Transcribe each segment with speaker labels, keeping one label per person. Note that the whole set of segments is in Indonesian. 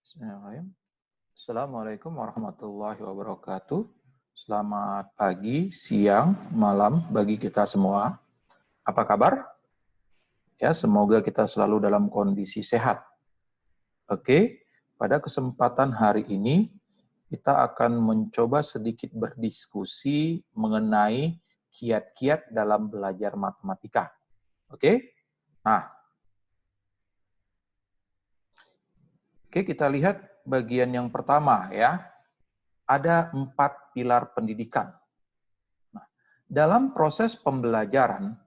Speaker 1: Bismillahirrahmanirrahim. Assalamualaikum warahmatullahi wabarakatuh. Selamat pagi, siang, malam bagi kita semua. Apa kabar? Ya, semoga kita selalu dalam kondisi sehat. Oke, pada kesempatan hari ini kita akan mencoba sedikit berdiskusi mengenai kiat-kiat dalam belajar matematika. Oke? Nah, kita lihat bagian yang pertama ya. Ada 4 pilar pendidikan. Nah, dalam proses pembelajaran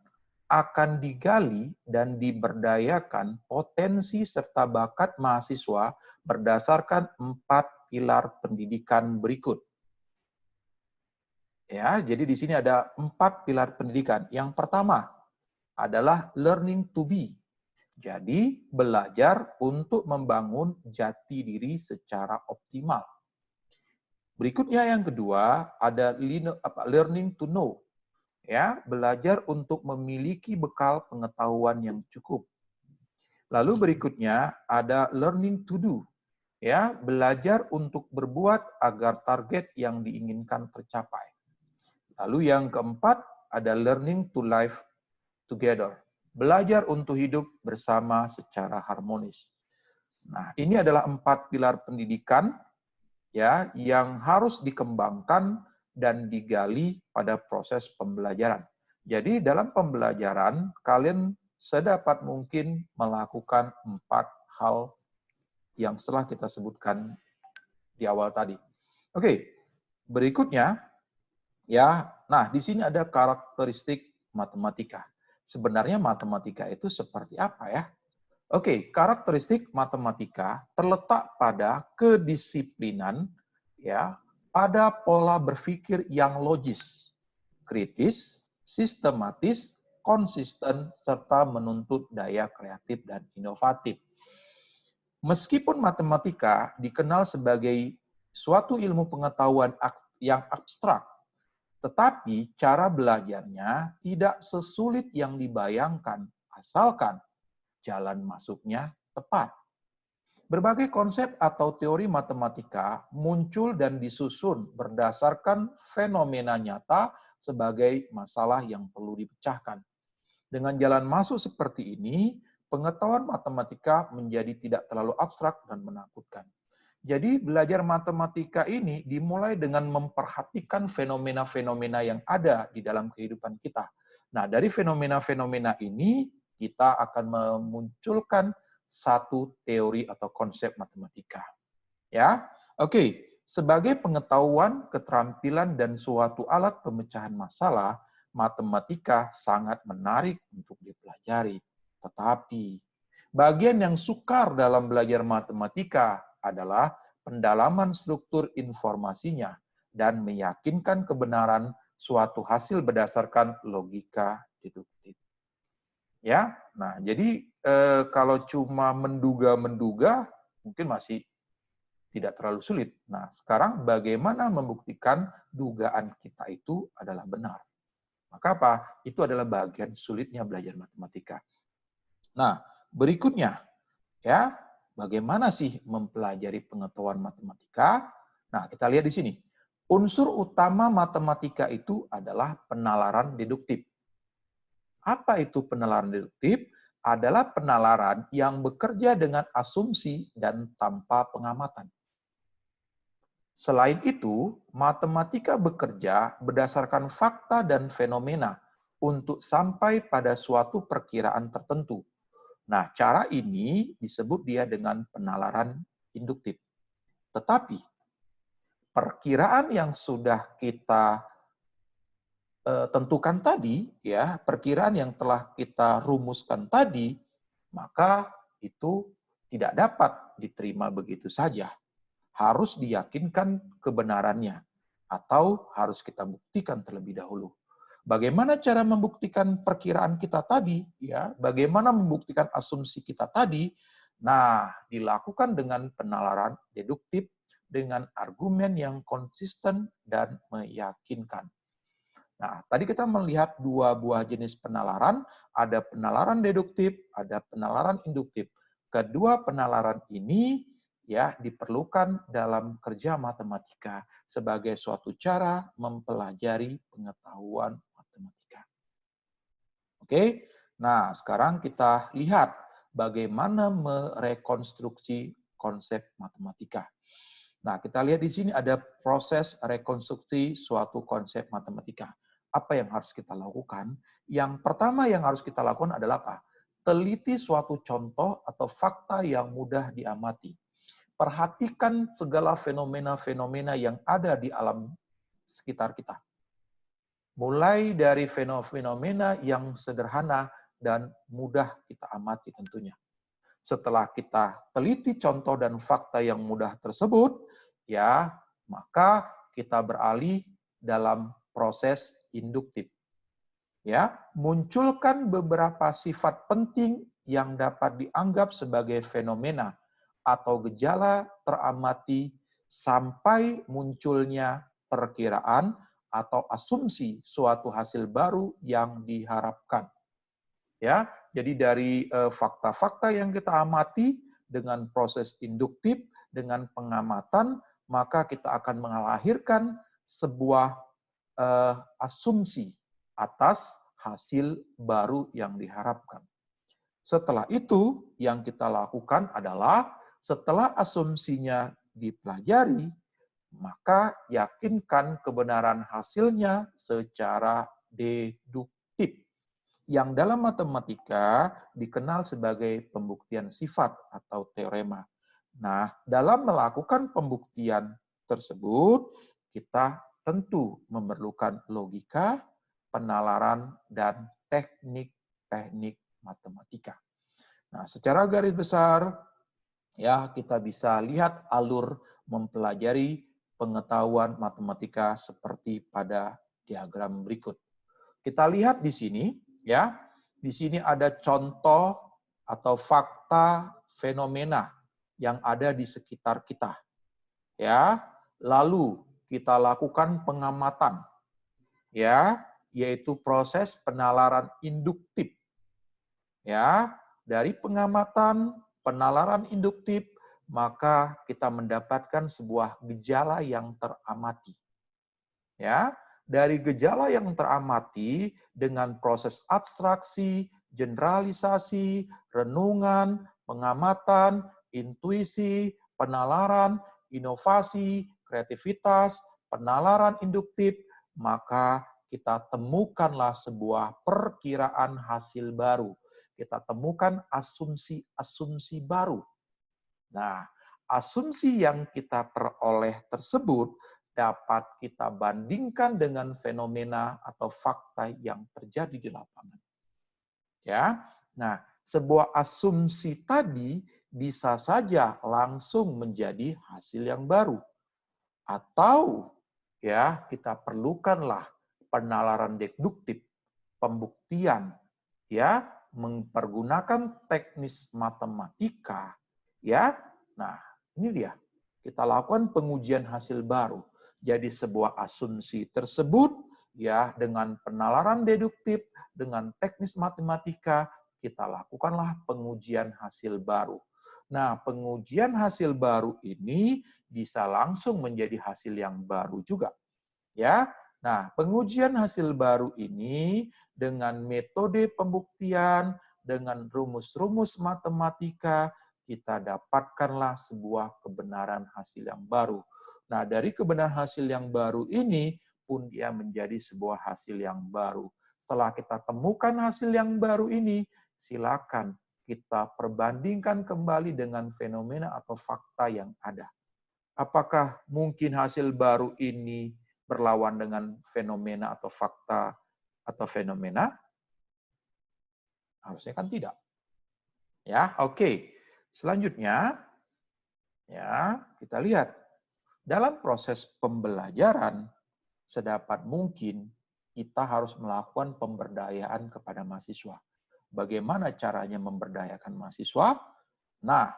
Speaker 1: akan digali dan diberdayakan potensi serta bakat mahasiswa berdasarkan 4 pilar pendidikan berikut. Ya, jadi di sini ada 4 pilar pendidikan. Yang pertama adalah learning to be. Jadi, belajar untuk membangun jati diri secara optimal. Berikutnya yang kedua ada learning to know. Ya, belajar untuk memiliki bekal pengetahuan yang cukup. Lalu berikutnya ada learning to do. Ya, belajar untuk berbuat agar target yang diinginkan tercapai. Lalu yang keempat ada learning to live together. Belajar untuk hidup bersama secara harmonis. Nah, ini adalah 4 pilar pendidikan ya yang harus dikembangkan dan digali pada proses pembelajaran. Jadi dalam pembelajaran kalian sedapat mungkin melakukan 4 hal yang telah kita sebutkan di awal tadi. Oke, berikutnya ya. Nah, di sini ada karakteristik matematika. Sebenarnya matematika itu seperti apa ya? Oke, karakteristik matematika terletak pada kedisiplinan, ya, pada pola berpikir yang logis, kritis, sistematis, konsisten, serta menuntut daya kreatif dan inovatif. Meskipun matematika dikenal sebagai suatu ilmu pengetahuan yang abstrak, tetapi cara belajarnya tidak sesulit yang dibayangkan, asalkan jalan masuknya tepat. Berbagai konsep atau teori matematika muncul dan disusun berdasarkan fenomena nyata sebagai masalah yang perlu dipecahkan. Dengan jalan masuk seperti ini, pengetahuan matematika menjadi tidak terlalu abstrak dan menakutkan. Jadi belajar matematika ini dimulai dengan memperhatikan fenomena-fenomena yang ada di dalam kehidupan kita. Nah, dari fenomena-fenomena ini kita akan memunculkan satu teori atau konsep matematika. Ya, oke. Sebagai pengetahuan, keterampilan, dan suatu alat pemecahan masalah, matematika sangat menarik untuk dipelajari. Tetapi, bagian yang sukar dalam belajar matematika adalah pendalaman struktur informasinya dan meyakinkan kebenaran suatu hasil berdasarkan logika deduktif. Ya, nah jadi kalau cuma menduga-menduga mungkin masih tidak terlalu sulit. Nah, sekarang bagaimana membuktikan dugaan kita itu adalah benar? Maka apa? Itu adalah bagian sulitnya belajar matematika. Nah, berikutnya ya, bagaimana sih mempelajari pengetahuan matematika? Nah, kita lihat di sini. Unsur utama matematika itu adalah penalaran deduktif. Apa itu penalaran deduktif? Adalah penalaran yang bekerja dengan asumsi dan tanpa pengamatan. Selain itu, matematika bekerja berdasarkan fakta dan fenomena untuk sampai pada suatu perkiraan tertentu. Nah, cara ini disebut dia dengan penalaran induktif. Tetapi, perkiraan yang sudah kita tentukan tadi, ya, perkiraan yang telah kita rumuskan tadi, maka itu tidak dapat diterima begitu saja. Harus diyakinkan kebenarannya, atau harus kita buktikan terlebih dahulu. Bagaimana cara membuktikan perkiraan kita tadi? Ya, bagaimana membuktikan asumsi kita tadi? Nah, dilakukan dengan penalaran deduktif dengan argumen yang konsisten dan meyakinkan. Nah, tadi kita melihat dua buah jenis penalaran, ada penalaran deduktif, ada penalaran induktif. Kedua penalaran ini ya diperlukan dalam kerja matematika sebagai suatu cara mempelajari pengetahuan matematika. Oke, nah sekarang kita lihat bagaimana merekonstruksi konsep matematika. Nah, kita lihat di sini ada proses rekonstruksi suatu konsep matematika. Apa yang harus kita lakukan? Yang pertama yang harus kita lakukan adalah apa? Teliti suatu contoh atau fakta yang mudah diamati. Perhatikan segala fenomena-fenomena yang ada di alam sekitar kita. Mulai dari fenomena yang sederhana dan mudah kita amati tentunya. Setelah kita teliti contoh dan fakta yang mudah tersebut, ya, maka kita beralih dalam proses induktif. Ya, munculkan beberapa sifat penting yang dapat dianggap sebagai fenomena atau gejala teramati sampai munculnya perkiraan atau asumsi suatu hasil baru yang diharapkan. Ya, jadi dari fakta-fakta yang kita amati dengan proses induktif, dengan pengamatan, maka kita akan melahirkan sebuah asumsi atas hasil baru yang diharapkan. Setelah itu, yang kita lakukan adalah setelah asumsinya dipelajari, maka yakinkan kebenaran hasilnya secara deduktif, yang dalam matematika dikenal sebagai pembuktian sifat atau teorema. Nah, dalam melakukan pembuktian tersebut, kita tentu memerlukan logika, penalaran, dan teknik-teknik matematika. Nah, secara garis besar, ya kita bisa lihat alur mempelajari pengetahuan matematika seperti pada diagram berikut. Kita lihat di sini, ya, di sini ada contoh atau fakta fenomena yang ada di sekitar kita. Ya, lalu kita lakukan pengamatan, ya, yaitu proses penalaran induktif. Ya, dari pengamatan, penalaran induktif, maka kita mendapatkan sebuah gejala yang teramati. Ya, dari gejala yang teramati dengan proses abstraksi, generalisasi, renungan, pengamatan, intuisi, penalaran, inovasi, kreativitas, penalaran induktif, maka kita temukanlah sebuah perkiraan hasil baru. Kita temukan asumsi-asumsi baru. Nah, asumsi yang kita peroleh tersebut dapat kita bandingkan dengan fenomena atau fakta yang terjadi di lapangan. Ya, nah, sebuah asumsi tadi bisa saja langsung menjadi hasil yang baru, atau ya kita perlukanlah penalaran deduktif, pembuktian, ya, mempergunakan teknis matematika, ya. Nah, ini dia. Kita lakukan pengujian hasil baru. Jadi sebuah asumsi tersebut, ya, dengan penalaran deduktif, dengan teknis matematika, kita lakukanlah pengujian hasil baru. Nah, pengujian hasil baru ini bisa langsung menjadi hasil yang baru juga. Ya. Nah, pengujian hasil baru ini dengan metode pembuktian, dengan rumus-rumus matematika, kita dapatkanlah sebuah kebenaran hasil yang baru. Nah, dari kebenaran hasil yang baru ini pun dia menjadi sebuah hasil yang baru. Setelah kita temukan hasil yang baru ini, silakan kita perbandingkan kembali dengan fenomena atau fakta yang ada. Apakah mungkin hasil baru ini berlawan dengan fenomena atau fakta atau fenomena? Harusnya kan tidak. Ya, oke. Selanjutnya, ya, kita lihat dalam proses pembelajaran sedapat mungkin kita harus melakukan pemberdayaan kepada mahasiswa. Bagaimana caranya memberdayakan mahasiswa? Nah,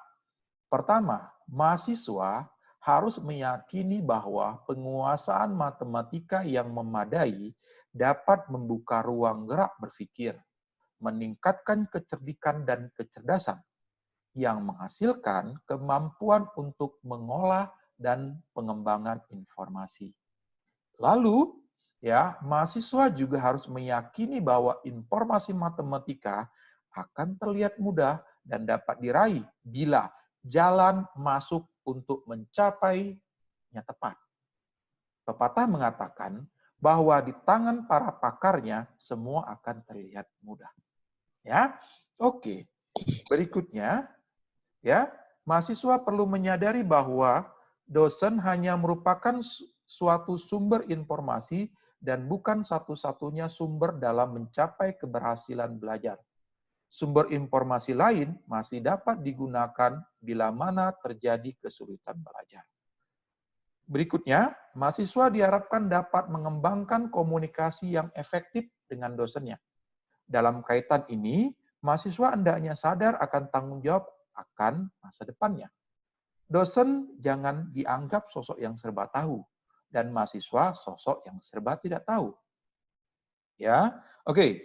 Speaker 1: pertama, mahasiswa harus meyakini bahwa penguasaan matematika yang memadai dapat membuka ruang gerak berpikir, meningkatkan kecerdikan dan kecerdasan. yang menghasilkan kemampuan untuk mengolah dan pengembangan informasi. Lalu, ya, mahasiswa juga harus meyakini bahwa informasi matematika akan terlihat mudah dan dapat diraih bila jalan masuk untuk mencapainya tepat. Pepatah mengatakan bahwa di tangan para pakarnya semua akan terlihat mudah. Ya, oke. Berikutnya, ya, mahasiswa perlu menyadari bahwa dosen hanya merupakan suatu sumber informasi dan bukan satu-satunya sumber dalam mencapai keberhasilan belajar. Sumber informasi lain masih dapat digunakan bila mana terjadi kesulitan belajar. Berikutnya, mahasiswa diharapkan dapat mengembangkan komunikasi yang efektif dengan dosennya. Dalam kaitan ini, mahasiswa hendaknya sadar akan tanggung jawab akan masa depannya. Dosen jangan dianggap sosok yang serba tahu, dan mahasiswa sosok yang serba tidak tahu. Ya, oke.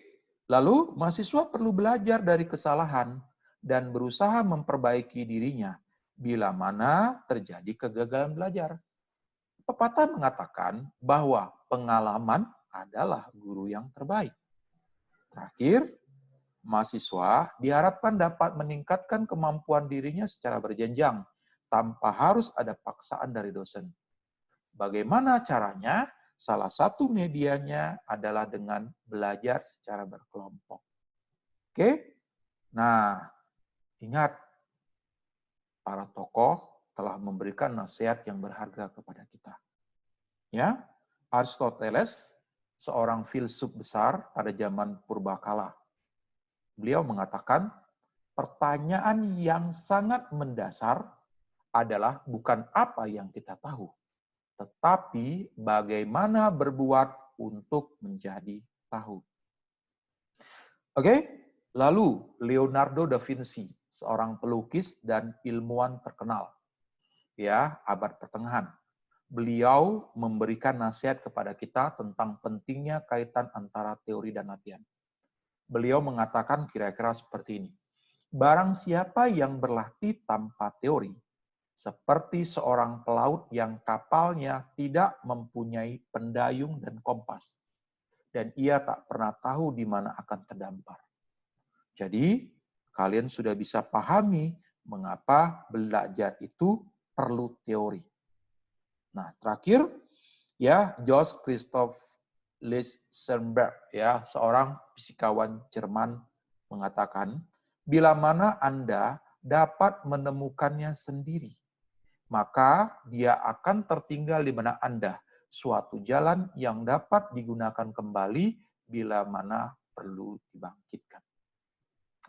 Speaker 1: Lalu, mahasiswa perlu belajar dari kesalahan dan berusaha memperbaiki dirinya bila mana terjadi kegagalan belajar. Pepatah mengatakan bahwa pengalaman adalah guru yang terbaik. Terakhir, mahasiswa diharapkan dapat meningkatkan kemampuan dirinya secara berjenjang tanpa harus ada paksaan dari dosen. Bagaimana caranya? Salah satu medianya adalah dengan belajar secara berkelompok. Oke? Nah, ingat, para tokoh telah memberikan nasihat yang berharga kepada kita. Ya, Aristoteles, seorang filsuf besar pada zaman purbakala. Beliau mengatakan, pertanyaan yang sangat mendasar adalah bukan apa yang kita tahu, tetapi bagaimana berbuat untuk menjadi tahu. Oke, lalu Leonardo da Vinci, seorang pelukis dan ilmuwan terkenal, ya, abad pertengahan. Beliau memberikan nasihat kepada kita tentang pentingnya kaitan antara teori dan latihan. Beliau mengatakan kira-kira seperti ini. Barang siapa yang berlatih tanpa teori, seperti seorang pelaut yang kapalnya tidak mempunyai pendayung dan kompas, dan ia tak pernah tahu di mana akan terdampar. Jadi, kalian sudah bisa pahami mengapa belajar itu perlu teori. Nah, terakhir, ya, Johann Christoph Lichtenberg, ya, seorang fisikawan Jerman mengatakan, bila mana Anda dapat menemukannya sendiri, maka dia akan tertinggal di mana Anda, suatu jalan yang dapat digunakan kembali bila mana perlu dibangkitkan.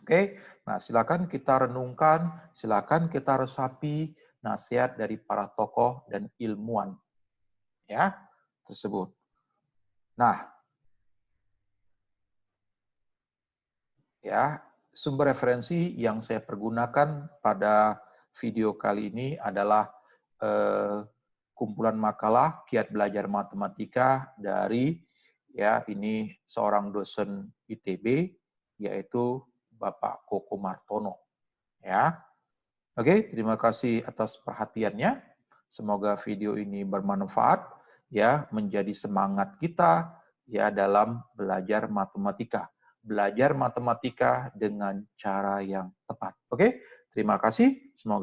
Speaker 1: Oke, nah silakan kita renungkan, silakan kita resapi nasihat dari para tokoh dan ilmuwan, ya, tersebut. Nah, ya, sumber referensi yang saya pergunakan pada video kali ini adalah kumpulan makalah Kiat Belajar Matematika dari, ya, ini seorang dosen ITB, yaitu Bapak Koko Martono. Ya, oke, terima kasih atas perhatiannya. Semoga video ini bermanfaat, ya, menjadi semangat kita, ya, dalam belajar matematika. Belajar matematika dengan cara yang tepat. Oke, terima kasih. Semoga